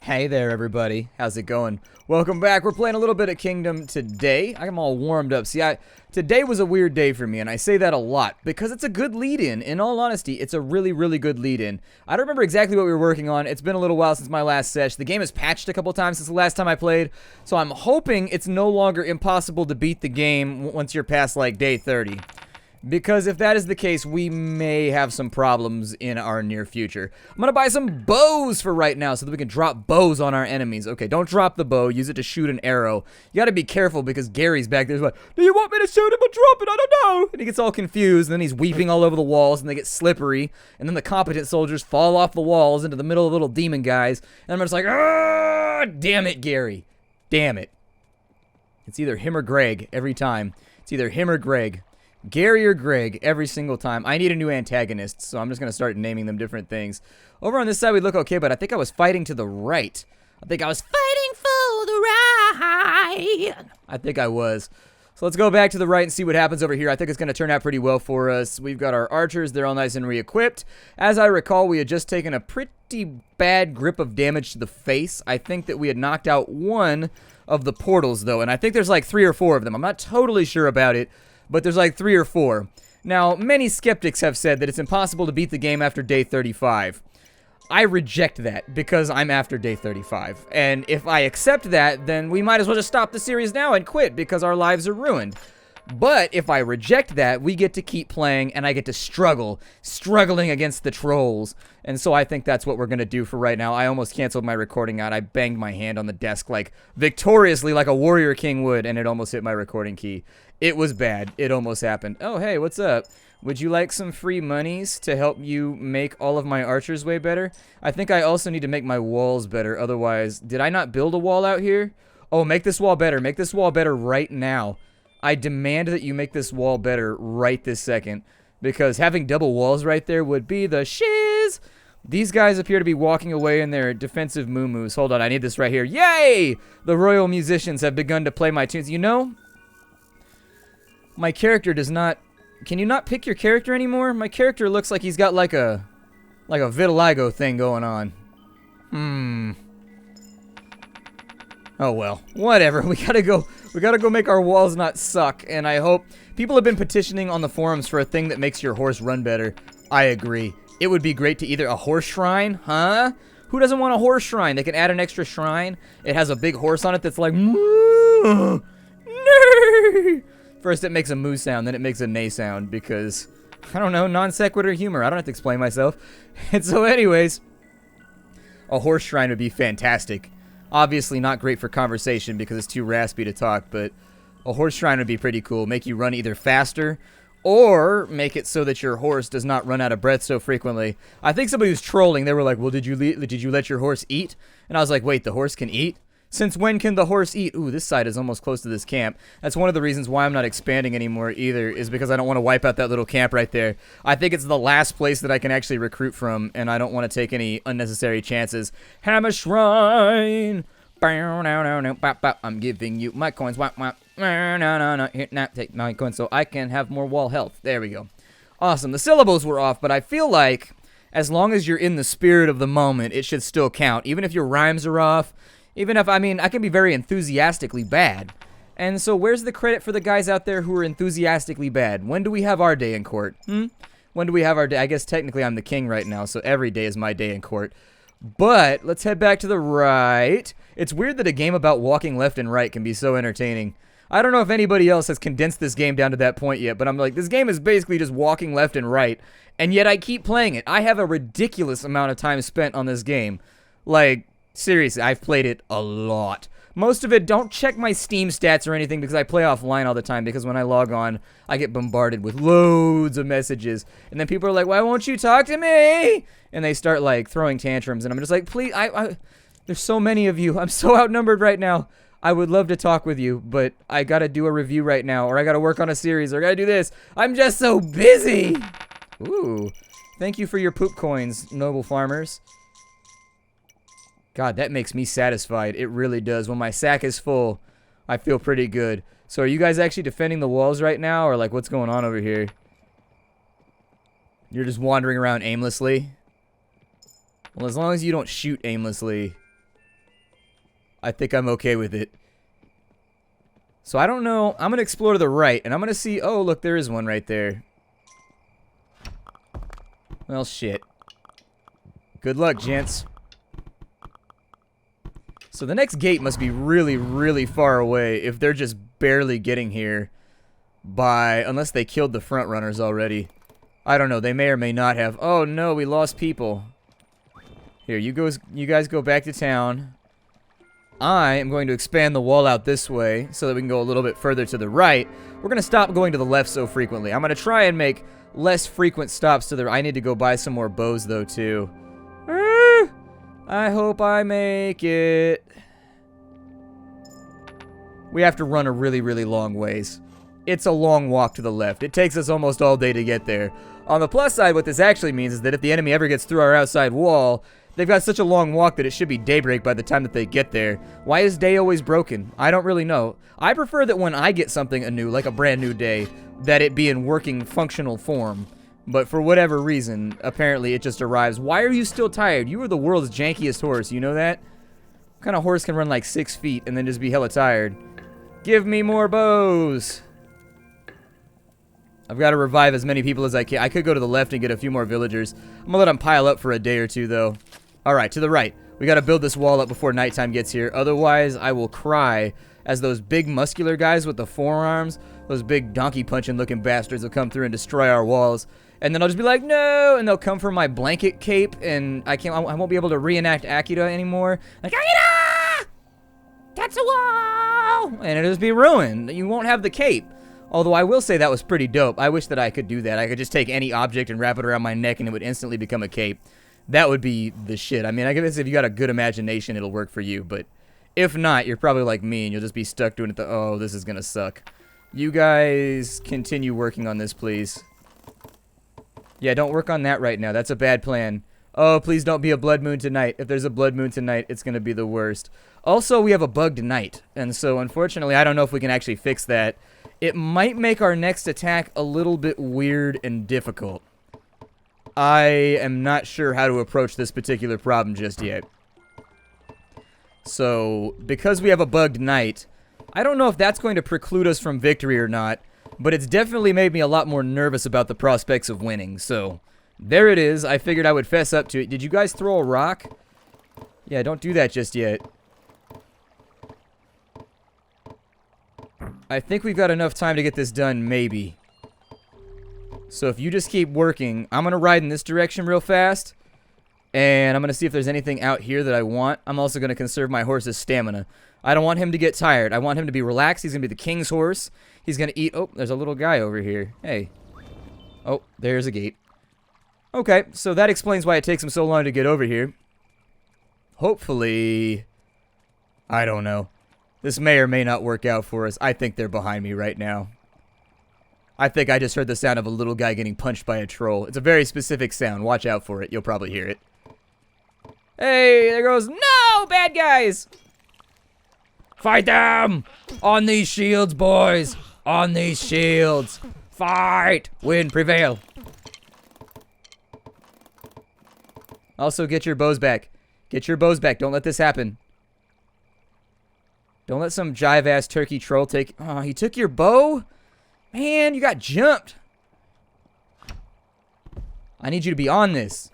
Hey there, everybody. How's it going? Welcome back. We're playing a little bit of Kingdom today. I'm all warmed up. See, today was a weird day for me, and I say that a lot because it's a good lead-in. In all honesty, it's a really, really good lead-in. I don't remember exactly what we were working on. It's been a little while since my last sesh. The game has patched a couple times since the last time I played, so I'm hoping it's no longer impossible to beat the game once you're past, like, day 30. Because if that is the case, we may have some problems in our near future. I'm gonna buy some bows for right now so that we can drop bows on our enemies. Okay, don't drop the bow. Use it to shoot an arrow. You gotta be careful because Gary's back there. He's like, do you want me to shoot him or drop it? I don't know. And he gets all confused, and then he's weeping all over the walls, and they get slippery. And then the competent soldiers fall off the walls into the middle of little demon guys. And I'm just like, ah, damn it, Gary. Damn it. It's either him or Gregg every time. It's either him or Gregg. Gerry or Gregg every single time. I need a new antagonist, so I'm just going to start naming them different things. Over on this side, we look okay, but I think I was fighting to the right. I think I was fighting for the right. I think I was. So let's go back to the right and see what happens over here. I think it's going to turn out pretty well for us. We've got our archers. They're all nice and re-equipped. As I recall, we had just taken a pretty bad grip of damage to the face. I think that we had knocked out one of the portals, though, and I think there's like 3 or 4 of them. I'm not totally sure about it, but there's like 3 or 4. Now, many skeptics have said that it's impossible to beat the game after day 35. I reject that because I'm after day 35. And if I accept that, then we might as well just stop the series now and quit because our lives are ruined. But if I reject that, we get to keep playing and I get to struggling against the trolls. And so I think that's what we're going to do for right now. I almost canceled my recording out. I banged my hand on the desk like victoriously like a warrior king would, and it almost hit my recording key. It was bad. It almost happened. Oh, hey, what's up? Would you like some free monies to help you make all of my archers way better? I think I also need to make my walls better. Otherwise, did I not build a wall out here? Oh, make this wall better. Make this wall better right now. I demand that you make this wall better right this second. Because having double walls right there would be the shiz. These guys appear to be walking away in their defensive moo-moos. Hold on, I need this right here. Yay! The royal musicians have begun to play my tunes. You know, my character does not... Can you not pick your character anymore? My character looks like he's got like a vitiligo thing going on. Oh well, whatever. We gotta go make our walls not suck, and I hope... People have been petitioning on the forums for a thing that makes your horse run better. I agree. It would be great to either a horse shrine, huh? Who doesn't want a horse shrine? They can add an extra shrine. It has a big horse on it that's like... Moo! Nay! First it makes a moo sound, then it makes a neigh sound, because, I don't know, non sequitur humor. I don't have to explain myself. And so anyways, a horse shrine would be fantastic. Obviously not great for conversation because it's too raspy to talk, but a horse shrine would be pretty cool. Make you run either faster, or make it so that your horse does not run out of breath so frequently. I think somebody was trolling. They were like, well, did you let your horse eat? And I was like, wait, the horse can eat? Since when can the horse eat? Ooh, this side is almost close to this camp. That's one of the reasons why I'm not expanding anymore either, is because I don't want to wipe out that little camp right there. I think it's the last place that I can actually recruit from, and I don't want to take any unnecessary chances. Hammer Shrine! I'm giving you my coins. Take my coins so I can have more wall health. There we go. Awesome. The syllables were off, but I feel like as long as you're in the spirit of the moment, it should still count. Even if your rhymes are off. Even if, I mean, I can be very enthusiastically bad. And so where's the credit for the guys out there who are enthusiastically bad? When do we have our day in court? When do we have our day? I guess technically I'm the king right now, so every day is my day in court. But let's head back to the right. It's weird that a game about walking left and right can be so entertaining. I don't know if anybody else has condensed this game down to that point yet, but I'm like, this game is basically just walking left and right, and yet I keep playing it. I have a ridiculous amount of time spent on this game. Like... Seriously, I've played it a lot. Most of it, don't check my Steam stats or anything because I play offline all the time because when I log on, I get bombarded with loads of messages. And then people are like, why won't you talk to me? And they start like throwing tantrums and I'm just like, please, there's so many of you. I'm so outnumbered right now. I would love to talk with you, but I gotta do a review right now or I gotta work on a series or I gotta do this. I'm just so busy. Ooh, thank you for your poop coins, noble farmers. God, that makes me satisfied. It really does. When my sack is full, I feel pretty good. So are you guys actually defending the walls right now? Or like what's going on over here? You're just wandering around aimlessly? Well, as long as you don't shoot aimlessly, I think I'm okay with it. So I don't know. I'm going to explore to the right, and I'm going to see... Oh, look, there is one right there. Well, shit. Good luck, gents. So the next gate must be really, really far away if they're just barely getting here by... Unless they killed the front runners already. I don't know. They may or may not have. Oh, no, we lost people. Here, you guys go back to town. I am going to expand the wall out this way so that we can go a little bit further to the right. We're going to stop going to the left so frequently. I'm going to try and make less frequent stops to the... I need to go buy some more bows, though, too. I hope I make it. We have to run a really, really long ways. It's a long walk to the left. It takes us almost all day to get there. On the plus side, what this actually means is that if the enemy ever gets through our outside wall... They've got such a long walk that it should be daybreak by the time that they get there. Why is day always broken? I don't really know. I prefer that when I get something anew, like a brand new day, that it be in working, functional form. But for whatever reason, apparently it just arrives. Why are you still tired? You are the world's jankiest horse, you know that? What kind of horse can run like 6 feet and then just be hella tired? Give me more bows! I've got to revive as many people as I can. I could go to the left and get a few more villagers. I'm gonna let them pile up for a day or two, though. Alright, to the right. We gotta build this wall up before nighttime gets here. Otherwise, I will cry as those big muscular guys with the forearms, those big donkey-punching looking bastards will come through and destroy our walls. And then I'll just be like, no! And they'll come for my blanket cape, and I won't be able to reenact Akira anymore. Like, Akira! That's a wall! And it'll just be ruined. You won't have the cape. Although I will say that was pretty dope. I wish that I could do that. I could just take any object and wrap it around my neck, and it would instantly become a cape. That would be the shit. I mean, I guess if you got a good imagination, it'll work for you. But if not, you're probably like me, and you'll just be stuck doing it. Oh, this is going to suck. You guys continue working on this, please. Yeah, don't work on that right now. That's a bad plan. Oh, please don't be a blood moon tonight. If there's a blood moon tonight, it's going to be the worst. Also, we have a bugged night. And so, unfortunately, I don't know if we can actually fix that. It might make our next attack a little bit weird and difficult. I am not sure how to approach this particular problem just yet. So, because we have a bugged night, I don't know if that's going to preclude us from victory or not, but it's definitely made me a lot more nervous about the prospects of winning. So, there it is. I figured I would fess up to it. Did you guys throw a rock? Yeah, don't do that just yet. I think we've got enough time to get this done, maybe. So if you just keep working, I'm going to ride in this direction real fast. And I'm going to see if there's anything out here that I want. I'm also going to conserve my horse's stamina. I don't want him to get tired. I want him to be relaxed. He's going to be the king's horse. He's going to eat... Oh, there's a little guy over here. Hey. Oh, there's a gate. Okay, so that explains why it takes him so long to get over here. Hopefully... I don't know. This may or may not work out for us. I think they're behind me right now. I think I just heard the sound of a little guy getting punched by a troll. It's a very specific sound. Watch out for it. You'll probably hear it. Hey, there goes... No! Bad guys! Fight them! On these shields, boys! On these shields! Fight! Win, prevail! Also, get your bows back. Get your bows back. Don't let this happen. Don't let some jive-ass turkey troll take... Oh, he took your bow? Man, you got jumped. I need you to be on this.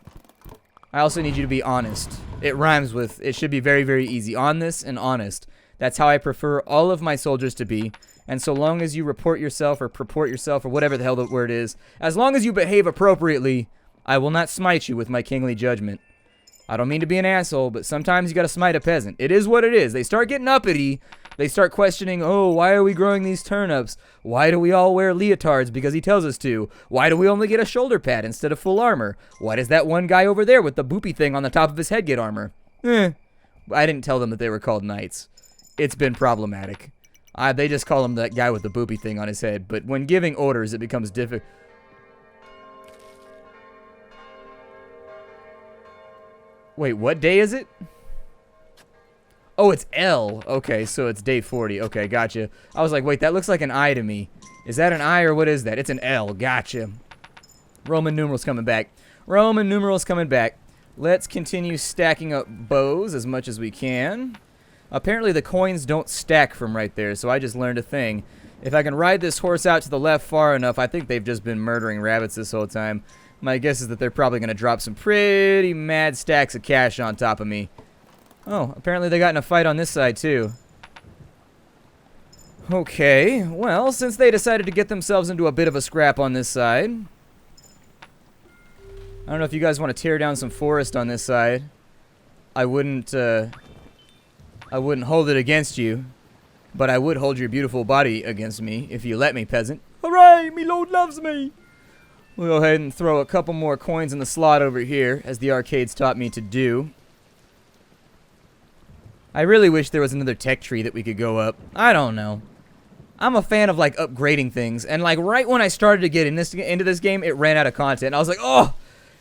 I also need you to be honest. It rhymes with... It should be very, very easy. On this and honest. That's how I prefer all of my soldiers to be. And so long as you report yourself or purport yourself or whatever the hell the word is, as long as you behave appropriately, I will not smite you with my kingly judgment. I don't mean to be an asshole, but sometimes you gotta smite a peasant. It is what it is. They start getting uppity. They start questioning, oh, why are we growing these turnips? Why do we all wear leotards because he tells us to? Why do we only get a shoulder pad instead of full armor? Why does that one guy over there with the boopy thing on the top of his head get armor? I didn't tell them that they were called knights. It's been problematic. They just call him that guy with the boopy thing on his head, but when giving orders, it becomes difficult. Wait, what day is it? Oh, it's L. Okay, so it's day 40. Okay, gotcha. I was like, wait, that looks like an I to me. Is that an I or what is that? It's an L. Gotcha. Roman numerals coming back. Roman numerals coming back. Let's continue stacking up bows as much as we can. Apparently the coins don't stack from right there, so I just learned a thing. If I can ride this horse out to the left far enough, I think they've just been murdering rabbits this whole time. My guess is that they're probably going to drop some pretty mad stacks of cash on top of me. Oh, apparently they got in a fight on this side too. Okay, well, since they decided to get themselves into a bit of a scrap on this side, I don't know if you guys want to tear down some forest on this side. I wouldn't hold it against you, but I would hold your beautiful body against me if you let me, peasant. Hooray, me lord loves me! We'll go ahead and throw a couple more coins in the slot over here, as the arcades taught me to do. I really wish there was another tech tree that we could go up. I don't know. I'm a fan of, like, upgrading things, and, like, right when I started to get into this game, it ran out of content. I was like, oh,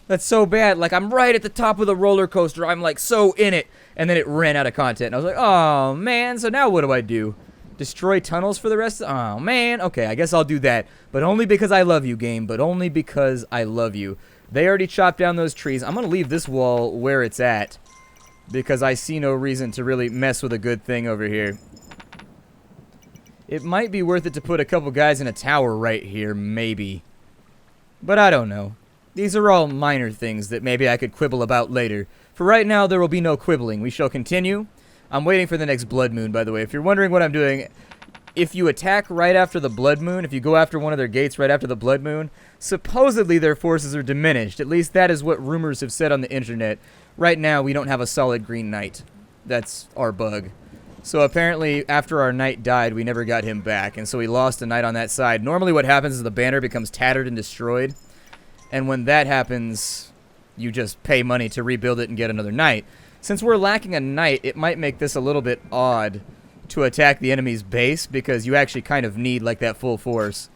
that's so bad. Like, I'm right at the top of the roller coaster. I'm, like, so in it. And then it ran out of content. And I was like, oh, man. So now what do I do? Destroy tunnels for the rest of... Oh, man. Okay, I guess I'll do that. But only because I love you, game. But only because I love you. They already chopped down those trees. I'm going to leave this wall where it's at, because I see no reason to really mess with a good thing over here. It might be worth it to put a couple guys in a tower right here, maybe. But I don't know. These are all minor things that maybe I could quibble about later. For right now, there will be no quibbling. We shall continue. I'm waiting for the next blood moon, by the way. If you're wondering what I'm doing, if you attack right after the blood moon, if you go after one of their gates right after the blood moon, supposedly their forces are diminished. At least that is what rumors have said on the internet. Right now, we don't have a solid green knight. That's our bug. So apparently, after our knight died, we never got him back, and so we lost a knight on that side. Normally what happens is the banner becomes tattered and destroyed, and when that happens, you just pay money to rebuild it and get another knight. Since we're lacking a knight, it might make this a little bit odd to attack the enemy's base, because you actually kind of need, like, that full force.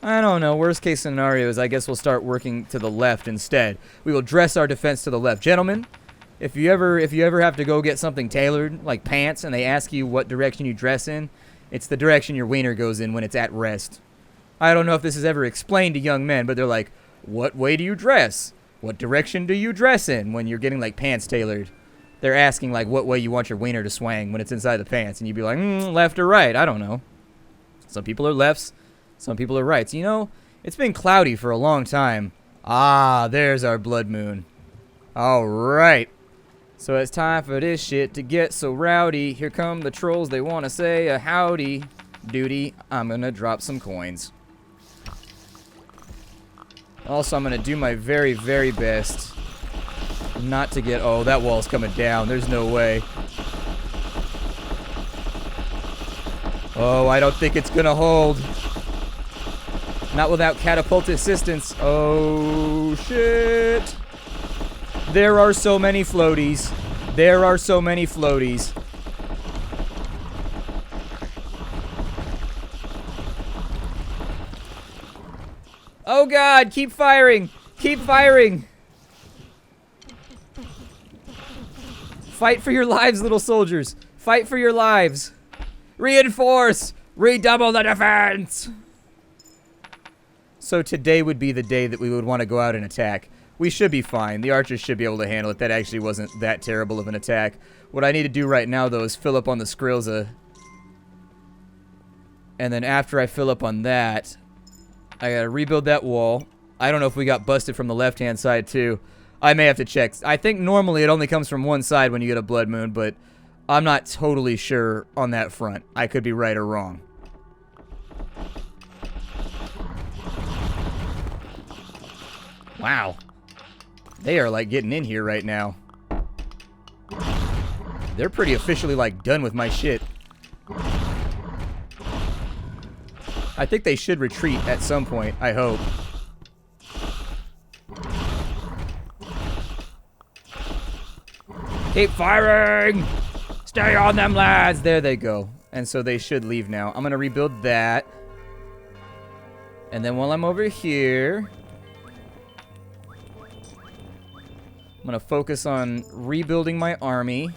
I don't know. Worst case scenario is I guess we'll start working to the left instead. We will dress our defense to the left. Gentlemen, if you ever have to go get something tailored, like pants, and they ask you what direction you dress in, it's the direction your wiener goes in when it's at rest. I don't know if this is ever explained to young men, but they're like, what way do you dress? What direction do you dress in when you're getting, like, pants tailored? They're asking, like, what way you want your wiener to swang when it's inside the pants, and you'd be like, left or right? I don't know. Some people are lefts, some people are rights. You know, it's been cloudy for a long time. Ah, there's our blood moon. All right. So it's time for this shit to get so rowdy. Here come the trolls. They want to say a howdy doody. I'm going to drop some coins. Also, I'm going to do my very, very best not to get... Oh, that wall's coming down. There's no way. Oh, I don't think it's going to hold. Not without catapult assistance. Oh, shit. There are so many floaties. There are so many floaties. Oh, God. Keep firing. Keep firing. Fight for your lives, little soldiers. Fight for your lives. Reinforce. Redouble the defense. So today would be the day that we would want to go out and attack. We should be fine. The archers should be able to handle it. That actually wasn't that terrible of an attack. What I need to do right now, though, is fill up on the Skrilza. And then after I fill up on that, I gotta rebuild that wall. I don't know if we got busted from the left-hand side, too. I may have to check. I think normally it only comes from one side when you get a blood moon, but I'm not totally sure on that front. I could be right or wrong. Wow. They are, like, getting in here right now. They're pretty officially, like, done with my shit. I think they should retreat at some point, I hope. Keep firing! Stay on them, lads! There they go. And so they should leave now. I'm gonna rebuild that. And then while I'm over here... I'm going to focus on rebuilding my army.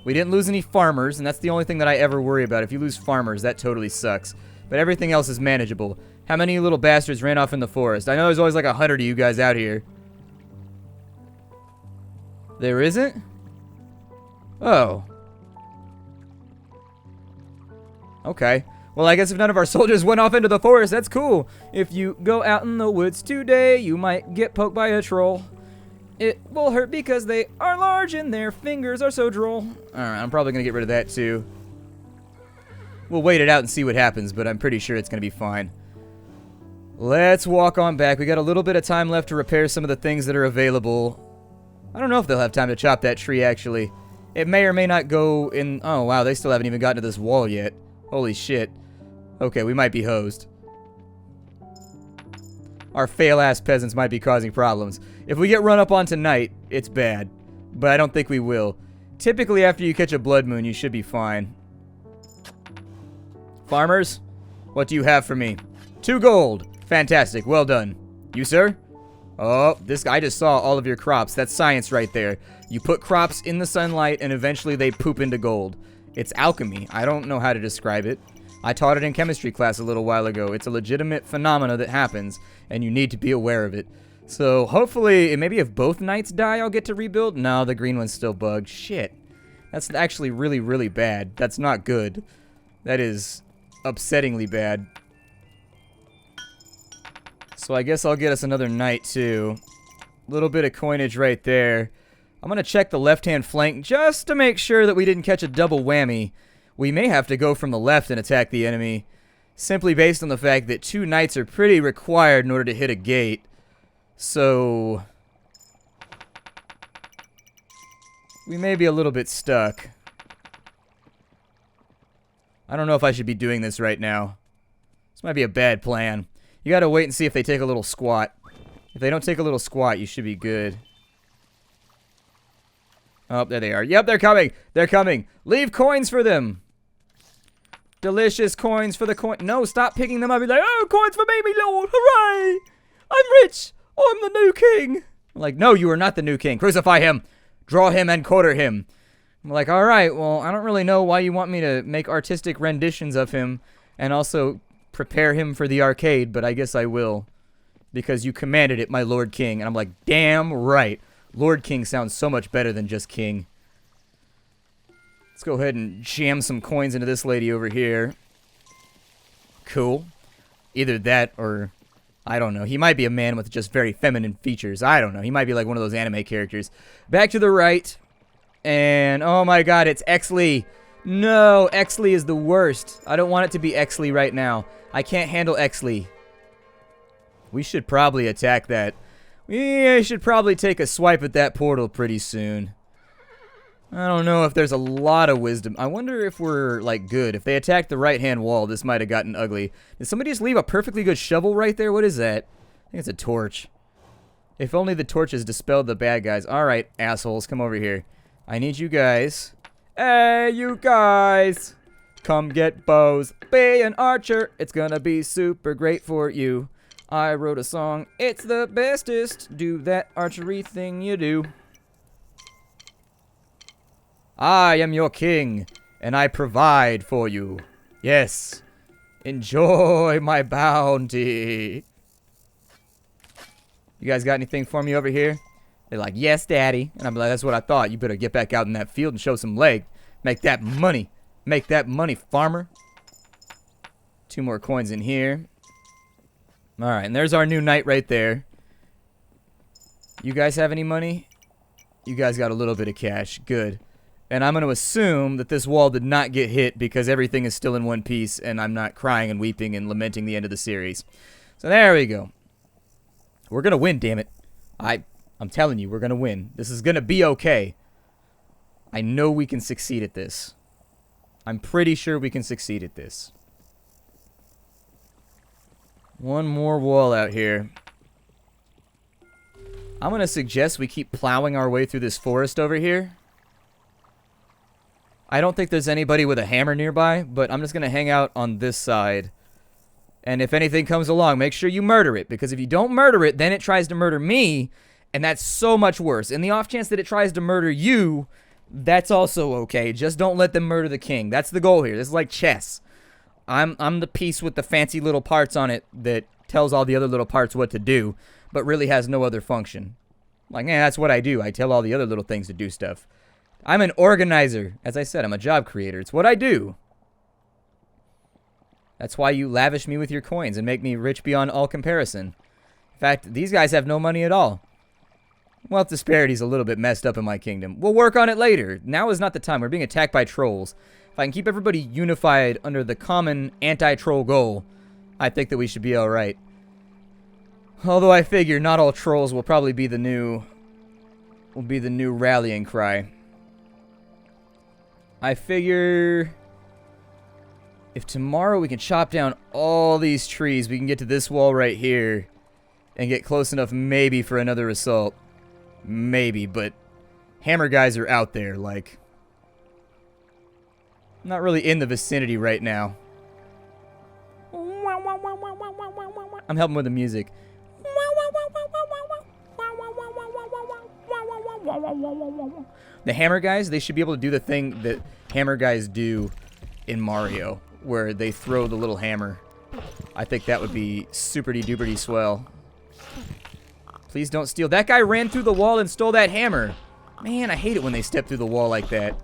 We didn't lose any farmers, and that's the only thing that I ever worry about. If you lose farmers, that totally sucks. But everything else is manageable. How many little bastards ran off in the forest? I know there's always like 100 of you guys out here. There isn't? Oh. Okay. Well, I guess if none of our soldiers went off into the forest, that's cool. If you go out in the woods today, you might get poked by a troll. It will hurt because they are large and their fingers are so droll. Alright, I'm probably going to get rid of that too. We'll wait it out and see what happens, but I'm pretty sure it's going to be fine. Let's walk on back. We got a little bit of time left to repair some of the things that are available. I don't know if they'll have time to chop that tree, actually. It may or may not go in... Oh, wow, they still haven't even gotten to this wall yet. Holy shit. Okay, we might be hosed. Our fail-ass peasants might be causing problems. If we get run up on tonight, it's bad. But I don't think we will. Typically, after you catch a blood moon, you should be fine. Farmers, what do you have for me? 2 gold. Fantastic. Well done. You, sir? Oh, this guy just saw all of your crops. That's science right there. You put crops in the sunlight, and eventually they poop into gold. It's alchemy. I don't know how to describe it. I taught it in chemistry class a little while ago. It's a legitimate phenomena that happens, and you need to be aware of it. So, hopefully, maybe if both knights die, I'll get to rebuild? No, the green one's still bugged. Shit. That's actually really, really bad. That's not good. That is upsettingly bad. So I guess I'll get us another knight, too. Little bit of coinage right there. I'm going to check the left-hand flank just to make sure that we didn't catch a double whammy. We may have to go from the left and attack the enemy, simply based on the fact that 2 knights are pretty required in order to hit a gate. So we may be a little bit stuck. I don't know if I should be doing this right now. This might be a bad plan. You gotta wait and see if they take a little squat. If they don't take a little squat, you should be good. Oh, there they are. Yep, they're coming. They're coming. Leave coins for them. Delicious coins for the coin. No, stop picking them up. Be like, oh, coins for me, lord. Hooray. I'm rich. I'm the new king. I'm like, no, you are not the new king. Crucify him. Draw him and quarter him. I'm like, all right, well, I don't really know why you want me to make artistic renditions of him and also prepare him for the arcade, but I guess I will. Because you commanded it, my Lord King. And I'm like, damn right. Lord King sounds so much better than just King. Let's go ahead and jam some coins into this lady over here. Cool. Either that or, I don't know. He might be a man with just very feminine features. I don't know. He might be like one of those anime characters. Back to the right. And, oh my god, it's Exley. No, Exley is the worst. I don't want it to be Exley right now. I can't handle Exley. We should probably attack that. We should probably take a swipe at that portal pretty soon. I don't know if there's a lot of wisdom. I wonder if we're, like, good. If they attack the right-hand wall, this might have gotten ugly. Did somebody just leave a perfectly good shovel right there? What is that? I think it's a torch. If only the torches dispelled the bad guys. Alright, assholes, come over here. I need you guys. Hey, you guys! Come get bows. Be an archer. It's gonna be super great for you. I wrote a song. It's the bestest. Do that archery thing you do. I am your king, and I provide for you. Yes. Enjoy my bounty. You guys got anything for me over here? They're like, yes, daddy. And I'm like, that's what I thought. You better get back out in that field and show some leg. Make that money. Make that money, farmer. 2 more coins in here. Alright, and there's our new knight right there. You guys have any money? You guys got a little bit of cash. Good. And I'm going to assume that this wall did not get hit because everything is still in one piece and I'm not crying and weeping and lamenting the end of the series. So there we go. We're going to win, damn it. I'm telling you, we're going to win. This is going to be okay. I know we can succeed at this. I'm pretty sure we can succeed at this. One more wall out here. I'm going to suggest we keep plowing our way through this forest over here. I don't think there's anybody with a hammer nearby, but I'm just going to hang out on this side. And if anything comes along, make sure you murder it. Because if you don't murder it, then it tries to murder me. And that's so much worse. In the off chance that it tries to murder you, that's also okay. Just don't let them murder the king. That's the goal here. This is like chess. I'm the piece with the fancy little parts on it that tells all the other little parts what to do, but really has no other function. Like, that's what I do. I tell all the other little things to do stuff. I'm an organizer. As I said, I'm a job creator. It's what I do. That's why you lavish me with your coins and make me rich beyond all comparison. In fact, these guys have no money at all. Wealth disparity's a little bit messed up in my kingdom. We'll work on it later. Now is not the time. We're being attacked by trolls. If I can keep everybody unified under the common anti-troll goal, I think that we should be alright. Although I figure not all trolls will probably be the new rallying cry. I figure if tomorrow we can chop down all these trees, we can get to this wall right here and get close enough maybe for another assault. Maybe, but hammer guys are out there, like, not really in the vicinity right now. I'm helping with the music. The hammer guys, they should be able to do the thing that hammer guys do in Mario, where they throw the little hammer. I think that would be super-duper swell. Please don't steal. That guy ran through the wall and stole that hammer. Man, I hate it when they step through the wall like that.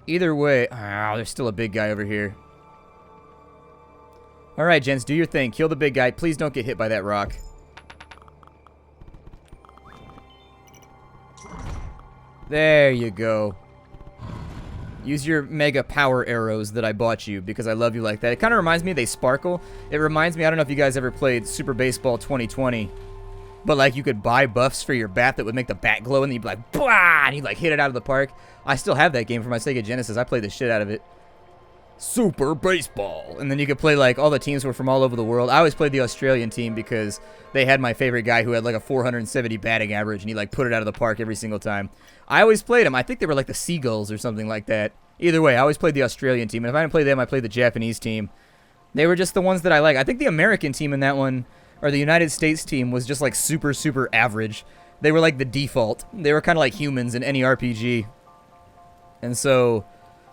Either way, there's still a big guy over here. Alright, gents, do your thing. Kill the big guy. Please don't get hit by that rock. There you go. Use your mega power arrows that I bought you because I love you like that. It kind of reminds me, they sparkle. It reminds me, I don't know if you guys ever played Super Baseball 2020, but like you could buy buffs for your bat that would make the bat glow and then you'd be like, blah, and you'd like hit it out of the park. I still have that game for my Sega Genesis. I played the shit out of it. Super Baseball. And then you could play like all the teams were from all over the world. I always played the Australian team because they had my favorite guy who had like a 470 batting average and he like put it out of the park every single time. I always played them. I think they were like the Seagulls or something like that. Either way, I always played the Australian team. And if I didn't play them, I played the Japanese team. They were just the ones that I like. I think the American team in that one, or the United States team, was just like super average. They were like the default. They were kind of like humans in any RPG. And so,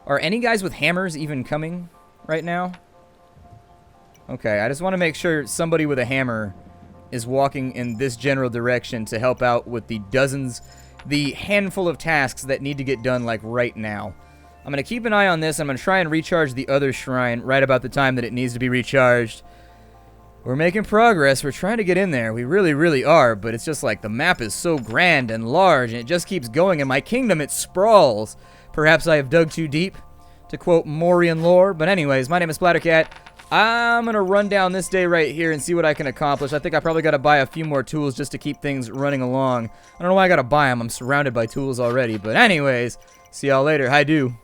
are any guys with hammers even coming right now? Okay, I just want to make sure somebody with a hammer is walking in this general direction to help out with the handful of tasks that need to get done like right now. I'm going to keep an eye on this. I'm going to try and recharge the other shrine right about the time that it needs to be recharged. We're making progress. We're trying to get in there. We really are, but it's just like the map is so grand and large and it just keeps going. In my kingdom, it sprawls. Perhaps I have dug too deep, to quote Morian lore. But anyways, my name is Splattercat. I'm going to run down this day right here and see what I can accomplish. I think I probably got to buy a few more tools just to keep things running along. I don't know why I got to buy them. I'm surrounded by tools already. But anyways, see y'all later. Hi-do.